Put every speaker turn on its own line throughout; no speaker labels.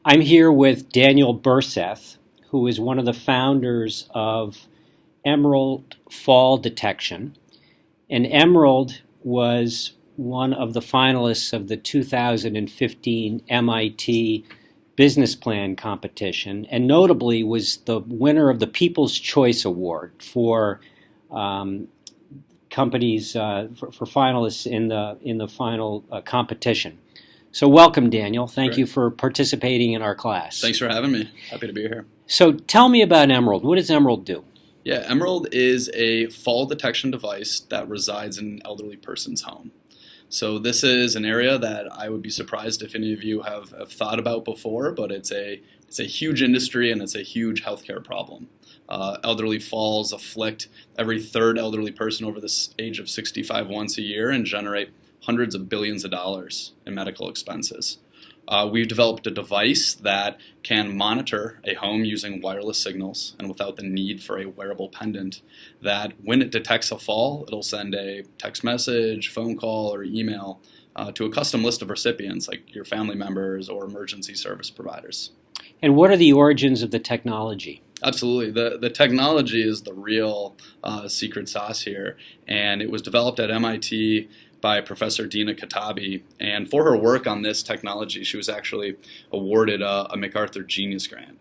I'm here with Daniel Burseth, who is one of the founders of Emerald Fall Detection. And Emerald was one of the finalists of the 2015 MIT Business Plan competition, and notably was the winner of the People's Choice Award for companies for finalists in the final competition. So welcome, Daniel. Thank you for participating in our class.
Thanks for having me. Happy to be here.
So tell me about Emerald. What does Emerald do?
Yeah, Emerald is a fall detection device that resides in an elderly person's home. So this is an area that I would be surprised if any of you have thought about before, but it's a huge industry and it's a huge healthcare problem. Elderly falls afflict every third elderly person over the age of 65 once a year and generate hundreds of billions of dollars in medical expenses. We've developed a device that can monitor a home using wireless signals and without the need for a wearable pendant, that when it detects a fall, it'll send a text message, phone call, or email to a custom list of recipients like your family members or emergency service providers.
And what are the origins of the technology?
Absolutely. The technology is the real secret sauce here, and it was developed at MIT by Professor Dina Katabi, and for her work on this technology, she was actually awarded a MacArthur Genius Grant.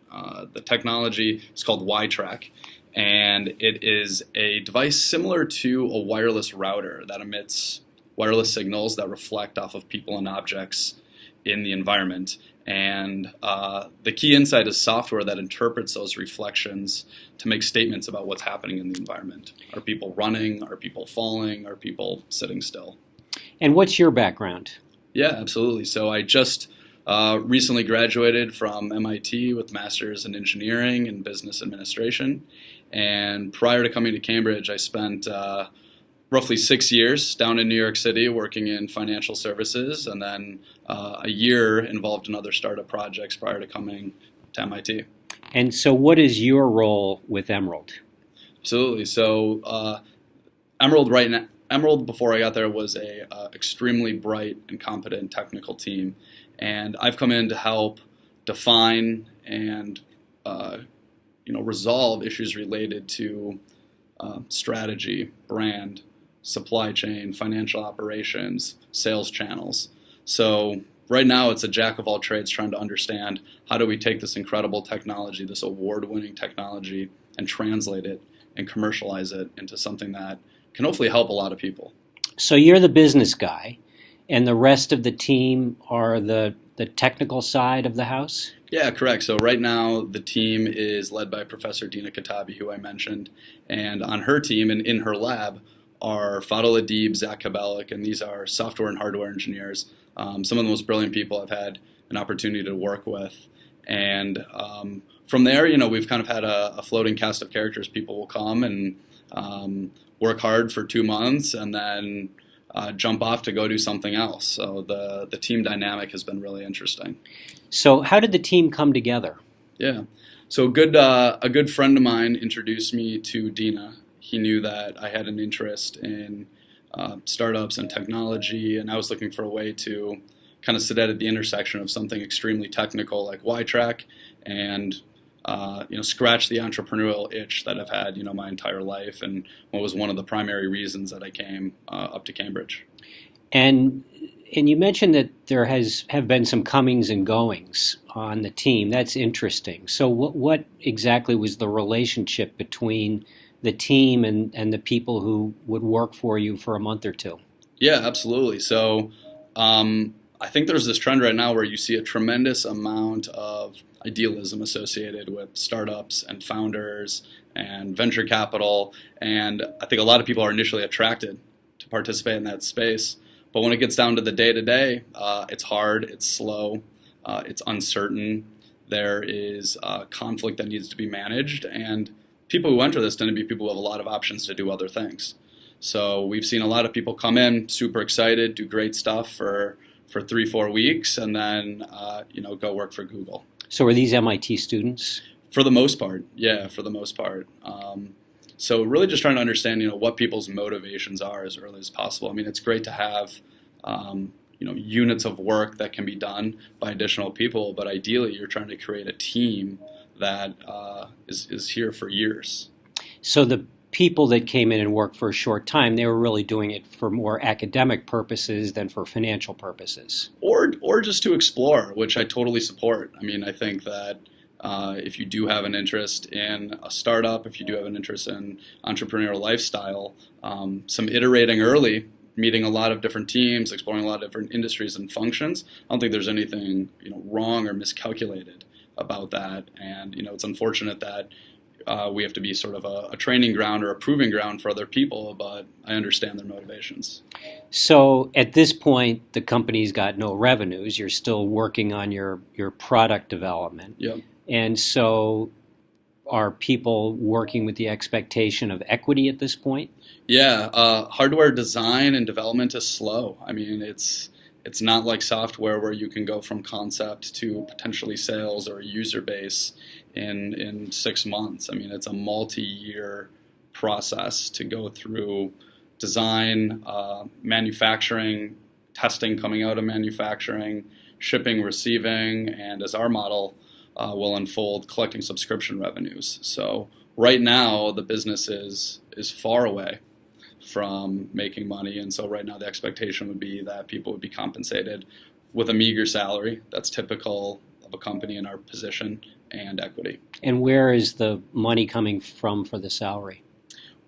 The technology is called Y-Track, and it is a device similar to a wireless router that emits wireless signals that reflect off of people and objects in the environment. And the key insight is software that interprets those reflections to make statements about what's happening in the environment. Are people running? Are people falling? Are people sitting still?
And what's your background?
Yeah, absolutely. So I just recently graduated from MIT with Masters in Engineering and Business Administration. And prior to coming to Cambridge, I spent roughly 6 years down in New York City working in financial services, and then a year involved in other startup projects prior to coming to MIT.
And so what is your role with Emerald?
Absolutely. So Emerald, before I got there, was a extremely bright and competent technical team, and I've come in to help define and resolve issues related to strategy, brand, supply chain, financial operations, sales channels. So right now it's a jack of all trades trying to understand how do we take this incredible technology, this award-winning technology, and translate it and commercialize it into something that can hopefully help a lot of people.
So you're the business guy, and the rest of the team are the technical side of the house?
Yeah, correct. So right now the team is led by Professor Dina Katabi, who I mentioned, and on her team and in her lab are Fadil Adib, Zach Kabalik, and these are software and hardware engineers, some of the most brilliant people I've had an opportunity to work with. And from there, we've kind of had a floating cast of characters. People will come and work hard for 2 months and then jump off to go do something else. So the team dynamic has been really interesting.
So how did the team come together?
Yeah. So a good friend of mine introduced me to Dina. He knew that I had an interest in startups and technology, and I was looking for a way to kind of sit at the intersection of something extremely technical like Y-Track and scratch the entrepreneurial itch that I've had, my entire life, and what was one of the primary reasons that I came up to Cambridge.
And you mentioned that there have been some comings and goings on the team. That's interesting. So what exactly was the relationship between the team and the people who would work for you for a month or two?
Yeah, absolutely. So I think there's this trend right now where you see a tremendous amount of idealism associated with startups and founders and venture capital, and I think a lot of people are initially attracted to participate in that space. But when it gets down to the day-to-day, it's hard, it's slow, it's uncertain. There is conflict that needs to be managed, and people who enter this tend to be people who have a lot of options to do other things. So we've seen a lot of people come in super excited, do great stuff for 3-4 weeks, and then go work for Google.
So are these MIT students?
For the most part, yeah, for the most part. So really just trying to understand, what people's motivations are as early as possible. I mean, it's great to have, units of work that can be done by additional people, but ideally you're trying to create a team that is here for years.
So the people that came in and worked for a short time, they were really doing it for more academic purposes than for financial purposes.
Or just to explore, which I totally support. I mean, I think that if you do have an interest in a startup, if you do have an interest in entrepreneurial lifestyle, some iterating early, meeting a lot of different teams, exploring a lot of different industries and functions, I don't think there's anything wrong or miscalculated about that. And it's unfortunate that we have to be sort of a training ground or a proving ground for other people, but I understand their motivations.
So at this point, the company's got no revenues. You're still working on your product development.
Yep.
And so are people working with the expectation of equity at this point?
Yeah, hardware design and development is slow. I mean, it's not like software where you can go from concept to potentially sales or a user base in 6 months. I mean, it's a multi-year process to go through design, manufacturing, testing coming out of manufacturing, shipping, receiving, and as our model will unfold, collecting subscription revenues. So right now, the business is far away from making money, and so right now the expectation would be that people would be compensated with a meager salary that's typical of a company in our position, and equity.
And where is the money coming from for the salary?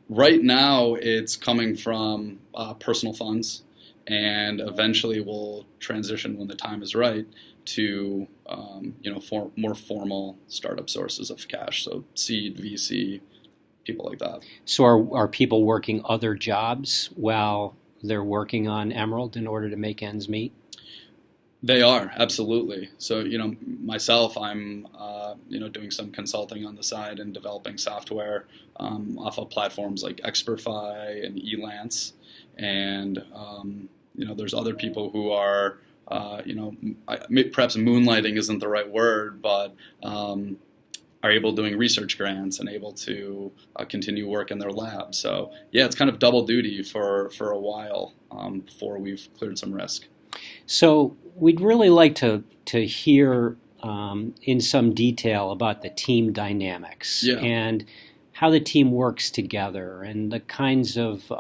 Right now it's coming from personal funds, and eventually we'll transition when the time is right to more formal startup sources of cash, so seed, VC, people like that.
So are people working other jobs while they're working on Emerald in order to make ends meet?
They are, absolutely. So, myself, I'm, doing some consulting on the side and developing software off of platforms like Experfy and Elance. And, there's other people who are, perhaps moonlighting isn't the right word, but are able doing research grants and able to continue work in their lab. So, yeah, it's kind of double duty for a while before we've cleared some risk.
So we'd really like to hear in some detail about the team dynamics and how the team works together and the kinds of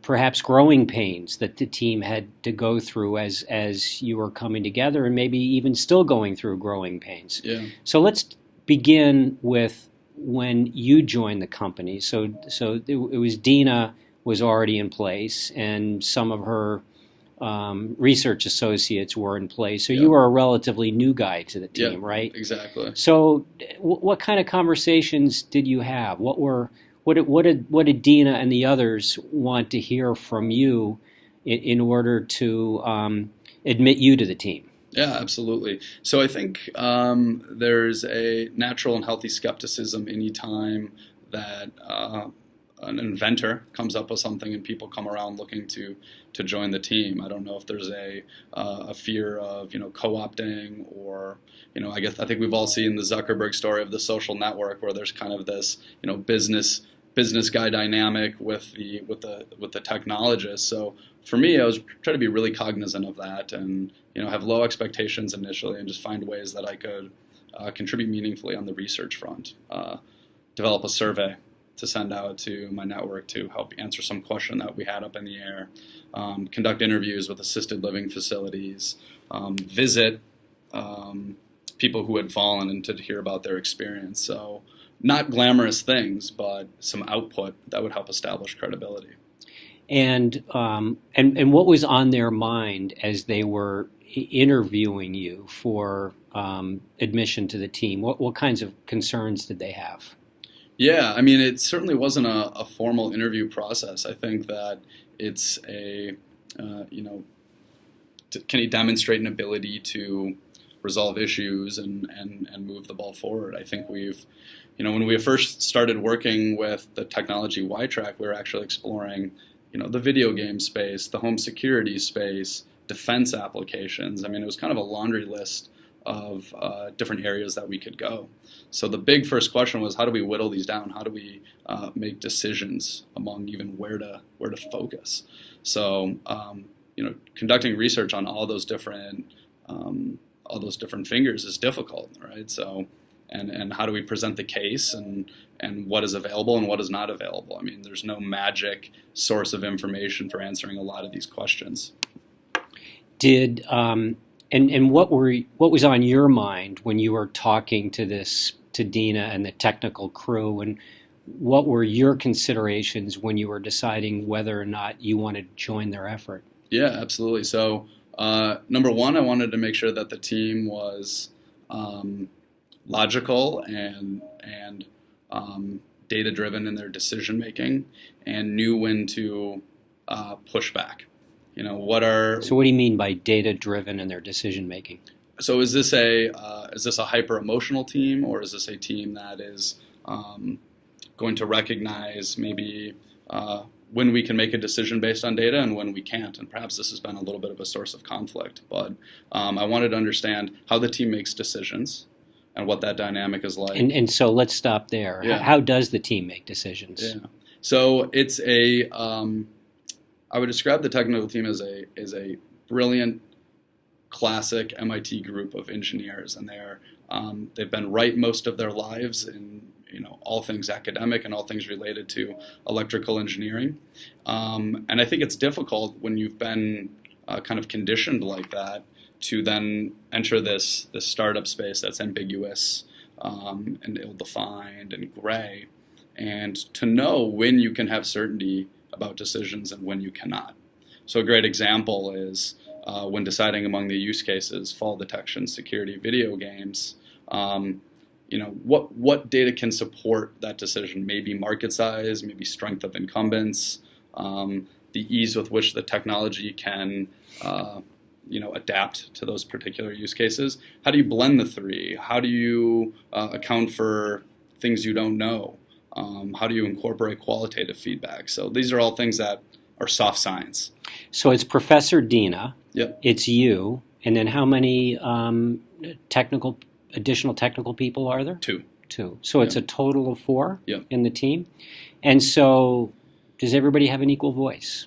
perhaps growing pains that the team had to go through as you were coming together, and maybe even still going through growing pains.
Yeah.
So let's begin with when you joined the company. So it was Dina was already in place, and some of her research associates were in place. So you were a relatively new guy to the team, right?
Exactly.
So what kind of conversations did you have? What did Dina and the others want to hear from you in order to admit you to the team?
Yeah, absolutely. So I think there's a natural and healthy skepticism anytime that an inventor comes up with something and people come around looking to join the team. I don't know if there's a fear of co-opting, or I think we've all seen the Zuckerberg story of the social network, where there's kind of this business guy dynamic with the technologist. So for me, I was trying to be really cognizant of that, and have low expectations initially, and just find ways that I could contribute meaningfully on the research front. Develop a survey to send out to my network to help answer some question that we had up in the air. Conduct interviews with assisted living facilities. Visit people who had fallen, and to hear about their experience. So not glamorous things, but some output that would help establish credibility.
And what was on their mind as they were interviewing you for admission to the team? What kinds of concerns did they have?
Yeah, I mean, it certainly wasn't a formal interview process. I think that it's can you demonstrate an ability to resolve issues and move the ball forward? I think we've, when we first started working with the technology Y-Track, we were actually exploring, the video game space, the home security space, defense applications. I mean, it was kind of a laundry list of different areas that we could go. So the big first question was, how do we whittle these down? How do we make decisions among even where to focus? So conducting research on all those different fingers is difficult, right? So, and how do we present the case, and what is available and what is not available? I mean, there's no magic source of information for answering a lot of these questions.
Did and what was on your mind when you were talking to Dina and the technical crew, and what were your considerations when you were deciding whether or not you wanted to join their effort?
Yeah, absolutely. So, number one, I wanted to make sure that the team was logical and data driven in their decision making, and knew when to push back.
So what do you mean by data driven in their decision making?
So is this a hyper emotional team, or is this a team that is going to recognize maybe when we can make a decision based on data and when we can't? And perhaps this has been a little bit of a source of conflict. But I wanted to understand how the team makes decisions and what that dynamic is like.
And so let's stop there.
Yeah.
How does the team make decisions?
Yeah. So it's I would describe the technical team as a brilliant, classic MIT group of engineers, and they've been right most of their lives in all things academic and all things related to electrical engineering. And I think it's difficult when you've been kind of conditioned like that to then enter this startup space that's ambiguous and ill-defined and gray, and to know when you can have certainty about decisions and when you cannot. So a great example is when deciding among the use cases, fall detection, security, video games, what data can support that decision? Maybe market size, maybe strength of incumbents, the ease with which the technology can adapt to those particular use cases. How do you blend the three? How do you account for things you don't know? How do you incorporate qualitative feedback? So these are all things that are soft science.
So it's Professor Dina.
Yep.
It's you, and then how many additional technical people are there?
Two.
So it's a total of 4
Yep.
in the team. And so does everybody have an equal voice?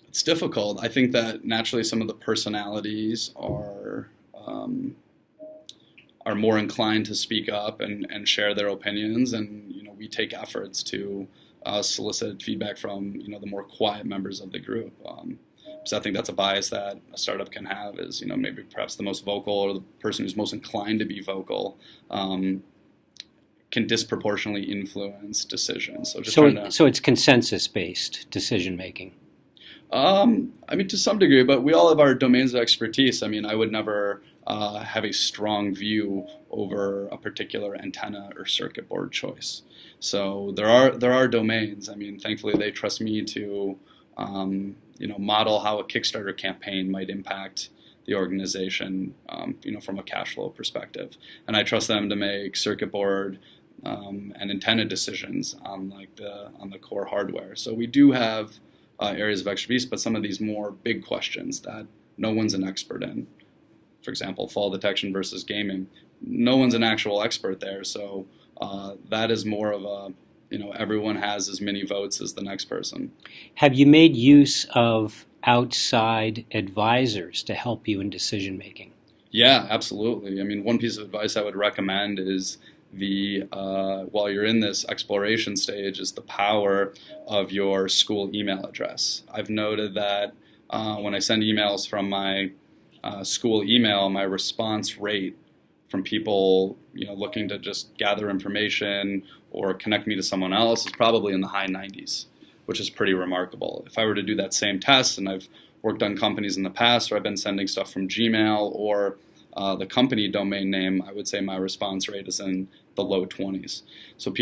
It's difficult. I think that naturally some of the personalities are more inclined to speak up and share their opinions, and we take efforts to solicit feedback from the more quiet members of the group. So I think that's a bias that a startup can have, is maybe perhaps the most vocal or the person who's most inclined to be vocal can disproportionately influence decisions. So
it's consensus-based decision making.
To some degree, but we all have our domains of expertise. I would never have a strong view over a particular antenna or circuit board choice. So there are domains. Thankfully they trust me to model how a Kickstarter campaign might impact the organization, from a cash flow perspective, and I trust them to make circuit board and antenna decisions on the core hardware. So we do have areas of expertise, but some of these more big questions that no one's an expert in, for example, fall detection versus gaming, no one's an actual expert there. So that is more of a, everyone has as many votes as the next person.
Have you made use of outside advisors to help you in decision making?
Yeah, absolutely. One piece of advice I would recommend is while you're in this exploration stage, is the power of your school email address. I've noted that when I send emails from my school email, my response rate from people looking to just gather information or connect me to someone else is probably in the high 90s, which is pretty remarkable. If I were to do that same test, and I've worked on companies in the past where I've been sending stuff from Gmail or the company domain name, I would say my response rate is in the low 20s. So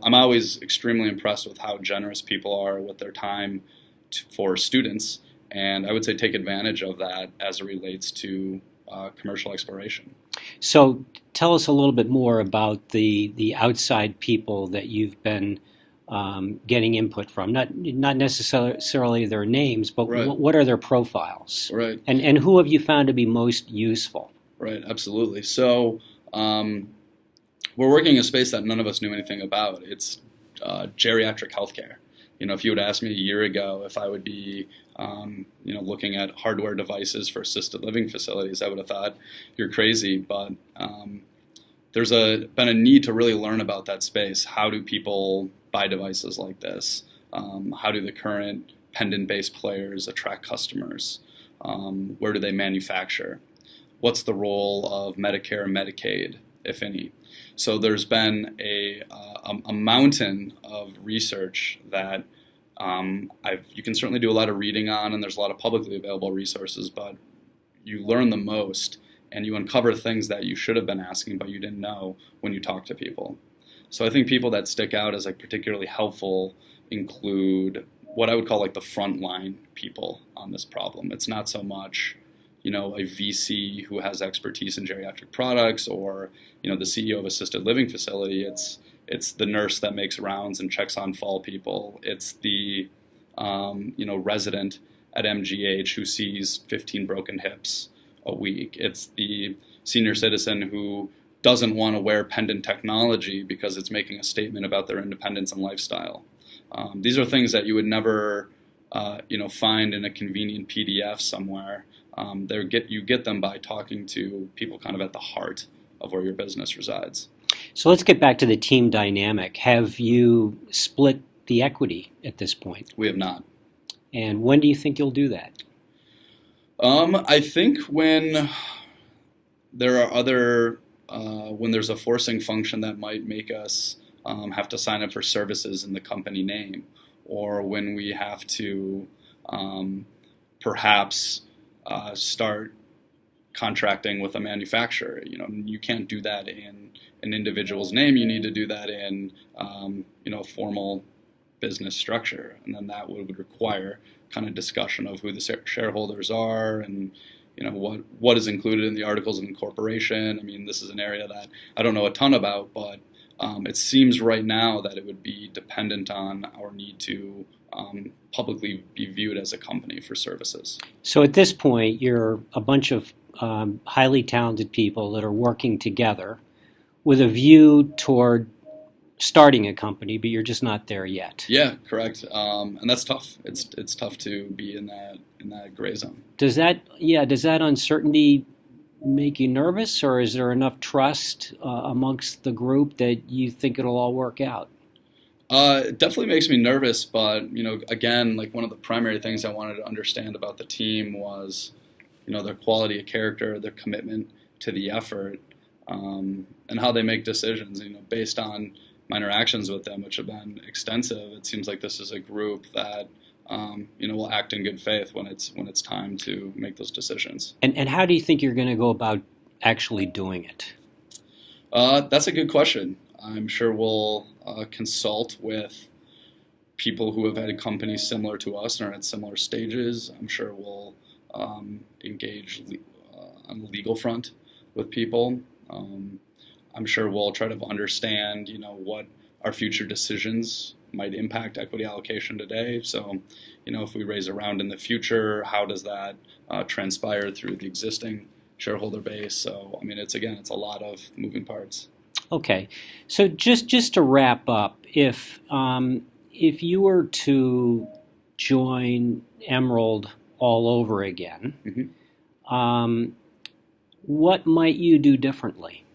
I'm always extremely impressed with how generous people are with their time for students, and I would say take advantage of that as it relates to commercial exploration.
So tell us a little bit more about the outside people that you've been getting input from. Not necessarily their names, but
right.
What are their profiles?
Right.
And who have you found to be most useful?
Right, absolutely. So we're working in a space that none of us knew anything about. It's geriatric healthcare. If you would ask me a year ago if I would be, looking at hardware devices for assisted living facilities, I would have thought you're crazy. But there's been a need to really learn about that space. How do people buy devices like this? How do the current pendant-based players attract customers? Where do they manufacture? What's the role of Medicare and Medicaid, if any? So there's been a mountain of research that you can certainly do a lot of reading on, and there's a lot of publicly available resources, but you learn the most and you uncover things that you should have been asking but you didn't know when you talk to people. So I think people that stick out as like particularly helpful include what I would call like the frontline people on this problem. It's not so much, a VC who has expertise in geriatric products or, the CEO of assisted living facility. It's the nurse that makes rounds and checks on fall people. It's the, resident at MGH who sees 15 broken hips a week. It's the senior citizen who doesn't want to wear pendant technology because it's making a statement about their independence and lifestyle. These are things that you would never, find in a convenient PDF somewhere. You get them by talking to people kind of at the heart of where your business resides.
So let's get back to the team dynamic. Have you split the equity at this point?
We have not.
And when do you think you'll do that?
I think when there are when there's a forcing function that might make us have to sign up for services in the company name, or when we have to perhaps start contracting with a manufacturer. You can't do that in an individual's name. You need to do that in a formal business structure, and then that would require kind of discussion of who the shareholders are and what is included in the articles of incorporation. I mean, this is an area that I don't know a ton about, but it seems right now that it would be dependent on our need to publicly be viewed as a company for services.
So at this point, you're a bunch of highly talented people that are working together with a view toward starting a company, but you're just not there yet.
Yeah, correct. And that's tough. It's tough to be in that gray zone.
Does that uncertainty make you nervous, or is there enough trust amongst the group that you think it'll all work out?
It definitely makes me nervous, but again, like one of the primary things I wanted to understand about the team was, their quality of character, their commitment to the effort, and how they make decisions. Based on my interactions with them, which have been extensive, it seems like this is a group that will act in good faith when it's time to make those decisions.
And how do you think you're going to go about actually doing it?
That's a good question. I'm sure we'll consult with people who have had companies similar to us and are at similar stages. I'm sure we'll engage on the legal front with people. I'm sure we'll try to understand, what our future decisions might impact equity allocation today. So, if we raise a round in the future, how does that transpire through the existing shareholder base? So, it's a lot of moving parts.
Okay, so just to wrap up, if you were to join Emerald all over again, mm-hmm. What might you do differently?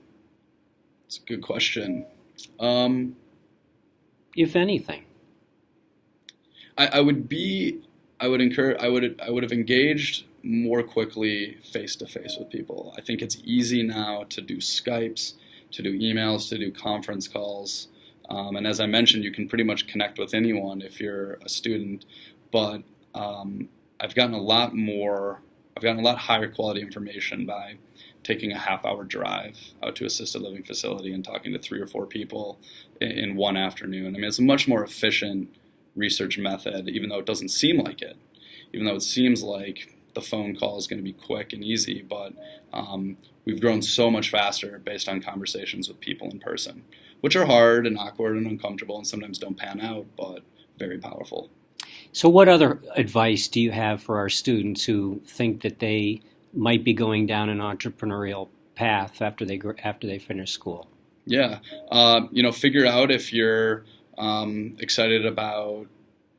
It's a good question.
If anything,
I would have engaged more quickly face to face with people. I think it's easy now to do Skypes, to do emails, to do conference calls. And as I mentioned, you can pretty much connect with anyone if you're a student. But I've gotten a lot higher quality information by taking a half-hour drive out to an assisted living facility and talking to 3 or 4 people in one afternoon. It's a much more efficient research method, even though it doesn't seem like it. Even though it seems like the phone call is going to be quick and easy, but we've grown so much faster based on conversations with people in person, which are hard and awkward and uncomfortable and sometimes don't pan out, but very powerful.
So what other advice do you have for our students who think that they might be going down an entrepreneurial path after they finish school?
Yeah, figure out if you're excited about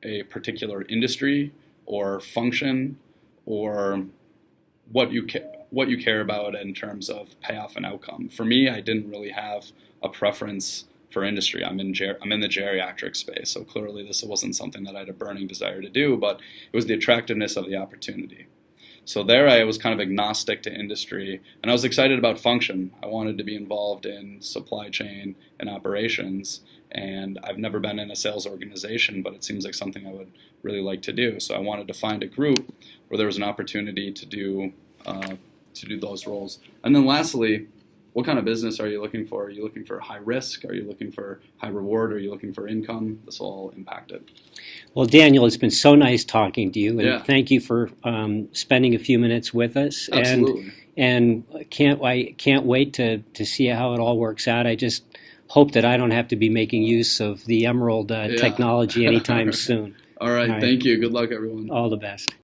a particular industry or function, or what you care about in terms of payoff and outcome. For me, I didn't really have a preference for industry. I'm in the geriatric space, so clearly this wasn't something that I had a burning desire to do, but it was the attractiveness of the opportunity. So there I was kind of agnostic to industry, and I was excited about function. I wanted to be involved in supply chain and operations, and I've never been in a sales organization, but it seems like something I would really like to do. So I wanted to find a group where there was an opportunity to do those roles. And then lastly, what kind of business are you looking for? Are you looking for high risk? Are you looking for high reward? Are you looking for income? This will all impact it.
Well, Daniel, it's been so nice talking to you, and
Yeah.
thank you for spending a few minutes with us.
Absolutely.
And I can't wait to see how it all works out. I just hope that I don't have to be making use of the Emerald technology anytime soon.
All right. Thank you. Good luck, everyone.
All the best.